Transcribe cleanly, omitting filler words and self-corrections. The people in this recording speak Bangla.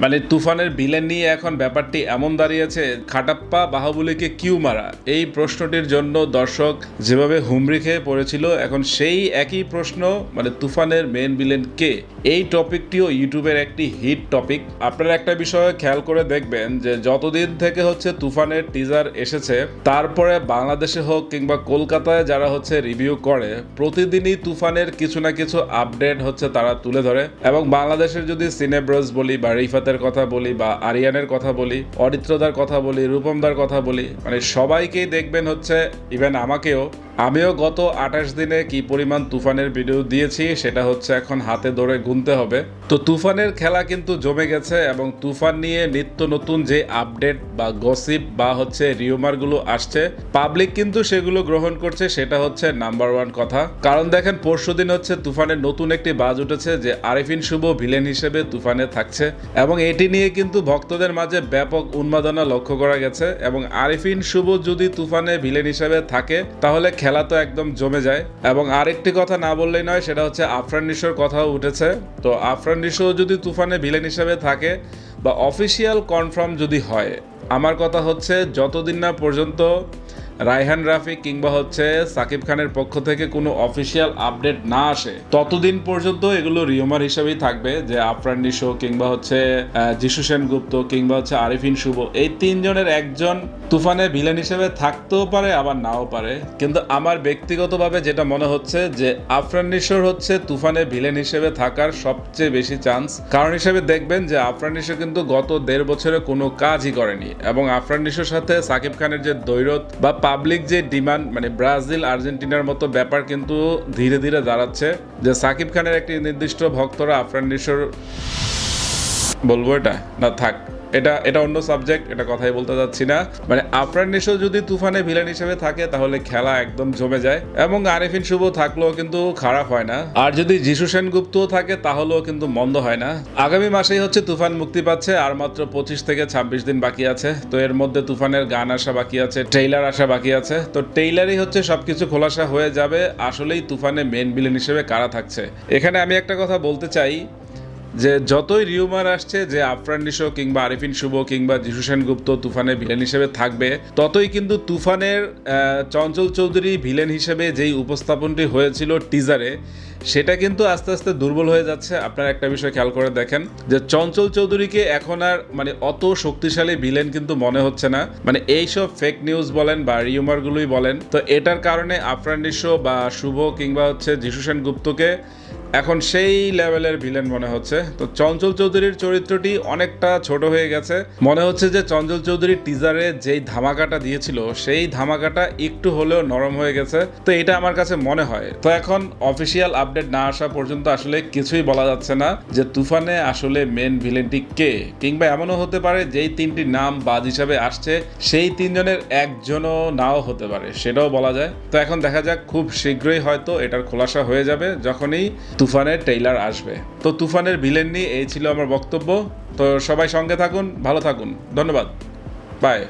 মানে তুফানের ভিলেন নিয়ে এখন ব্যাপারটি এমন দাঁড়িয়েছে, খাটাপ্পা বাহুবলীকে কিউ মারা, এই প্রশ্নটির জন্য দর্শক যেভাবে হুমড়ি খেয়ে পড়েছিল, এখন সেই একই প্রশ্ন মানে তুফানের মেন ভিলেন কে, এই টপিকটিও ইউটিউবের একটি হিট টপিক। আপনারা একটা বিষয় খেয়াল করে দেখবেন যে যতদিন থেকে হচ্ছে তুফানের টিজার এসেছে, তারপরে বাংলাদেশে হোক কিংবা কলকাতায় যারা হচ্ছে রিভিউ করে, প্রতিদিনই তুফানের কিছু না কিছু আপডেট হচ্ছে তারা তুলে ধরে। এবং বাংলাদেশের যদি সিনেব্রোস বলি বা রিফাতের কথা বলি বা আরিয়ানের কথা বলি, অরিত্রদার কথা বলি, রূপমদার কথা বলি, মানে সবাইকেই দেখবেন হচ্ছে, ইভেন আমিও গত 28 দিনে কি পরিমাণ তুফানের ভিডিও দিয়েছি সেটা হচ্ছে এখন হাতে ধরে গুনতে হবে। তো তুফানের খেলা কিন্তু জমে গেছে এবং তুফান নিয়ে নিত্য নতুন যে আপডেট বা গসিপ বা হচ্ছে রিউমারগুলো আসছে, পাবলিক কিন্তু সেগুলো গ্রহণ করছে, সেটা হচ্ছে নাম্বার ওয়ান কথা। কারণ দেখেন পরশুদিন হচ্ছে তুফানের নতুন একটি বাজ উঠেছে যে আরিফিন শুভ ভিলেন হিসেবে তুফানে থাকছে, এবং এটি নিয়ে কিন্তু ভক্তদের মাঝে ব্যাপক উন্মাদনা লক্ষ্য করা গেছে। এবং আরিফিন শুভ যদি তুফানে ভিলেন হিসেবে থাকে তাহলে খেলা তো একদম জমে যায়। এবং আরেকটি কথা না বললেই নয়, সেটা হচ্ছে আফরান নিশোর কথাও উঠেছে। তো আফরান নিশো যদি তুফানে ভিলেন হিসেবে থাকে বা অফিসিয়াল কনফার্ম যদি হয়, আমার কথা হচ্ছে যতদিন না পর্যন্ত রায়হান রাফি কিংবা হচ্ছে সাকিব খানের পক্ষ থেকে কোনো অফিসিয়াল আপডেট না আসে, ততদিন পর্যন্ত এগুলো রিউমার হিসেবেই থাকবে যে আফরান নিশো কিংবা হচ্ছে যিশু সেনগুপ্ত কিংবা হচ্ছে আরিফিন শুভ, এই তিনজনের একজন তুফানে ভিলেন হিসেবে থাকতেও পারে আবার নাও পারে। কিন্তু আমার ব্যক্তিগতভাবে যেটা মনে হচ্ছে যে আফরান নিশোর হচ্ছে তুফানে ভিলেন হিসেবে থাকার সবচেয়ে বেশি চান্স। কারণ হিসেবে দেখবেন যে আফরান নিশো কিন্তু গত 1.5 বছরে কোনো কাজই করেনি, এবং আফরান নিশোর সাথে সাকিব খানের যে দ্বৈরথ বা পাবলিক যে ডিমান্ড, মানে ব্রাজিল আর্জেন্টিনার মতো ব্যাপার কিন্তু ধীরে ধীরে দাঁড়াচ্ছে যে সাকিব খানের একটি নির্দিষ্ট ভক্তরা আফরান নিশোর, বলবো এটা না থাক, এটা অন্য সাবজেক্ট, এটা কথাই বলতে যাচ্ছি না। মানে আফরান নিশো যদি তুফানে ভিলেন হিসেবে থাকে তাহলে খেলা একদম জমে যায়, এবং আরিফিন শুভ থাকলেও কিন্তু খারাপ হয় না, আর যদি যিশু সেনগুপ্ত থাকে তাহলেও কিন্তু মন্দ হয় না। আগামী মাসেই হচ্ছে তুফান মুক্তি পাচ্ছে, আর মাত্র 25 থেকে 26 দিন বাকি আছে। তো এর মধ্যে তুফানের গান আসা বাকি আছে, ট্রেইলার আসা বাকি আছে। তো ট্রেইলারই হচ্ছে সবকিছু খোলাসা হয়ে যাবে আসলেই তুফানে মেন ভিলেন হিসেবে কারা থাকছে। এখানে আমি একটা কথা বলতে চাই যে যতই রিউমার আসছে যে আফরান নিশো কিংবা আরিফিন শুভ কিংবা যিশু সেনগুপ্ত তুফানে ভিলেন হিসেবে থাকবে, ততই কিন্তু তুফানের চঞ্চল চৌধুরী ভিলেন হিসেবে যেই উপস্থাপনটি হয়েছিল টিজারে, সেটা কিন্তু আস্তে আস্তে দুর্বল হয়ে যাচ্ছে। আপনারা একটা বিষয় খেয়াল করে দেখেন যে চঞ্চল চৌধুরীকে এখন আর মানে অত শক্তিশালী ভিলেন কিন্তু মনে হচ্ছে না, মানে এইসব ফেক নিউজ বলেন বা রিউমারগুলোই বলেন। তো এটার কারণে আফরান নিশো বা শুভ কিংবা হচ্ছে যিশু সেনগুপ্তকে এখন সেই লেভেলের ভিলেন মনে হচ্ছে। তো চঞ্চল চৌধুরীর চরিত্রটি অনেকটা ছোট হয়ে গেছে, মনে হচ্ছে যে চঞ্চল চৌধুরী টিজারে যেই ধামাকাটা দিয়েছিল সেই ধামাকাটা একটু হলেও নরম হয়ে গেছে। তো এটা আমার কাছে মনে হয়। তো এখন অফিসিয়াল আপডেট না আসা পর্যন্ত আসলে কিছুই বলা যাচ্ছে না যে তুফানে আসলে মেন ভিলেনটি কে, কিংবা এমনও হতে পারে যেই 3টি নাম বাদ হিসাবে আসছে সেই 3 জনের একজনও নাও হতে পারে, সেটাও বলা যায়। তো এখন দেখা যাক, খুব শীঘ্রই হয়তো এটার খোলাসা হয়ে যাবে যখনই তুফানের ট্রেইলার আসবে। তো তুফানের ভিলেন নিয়ে এই ছিল আমার বক্তব্য। তো সবাই সঙ্গে থাকুন, ভালো থাকুন, ধন্যবাদ, বাই।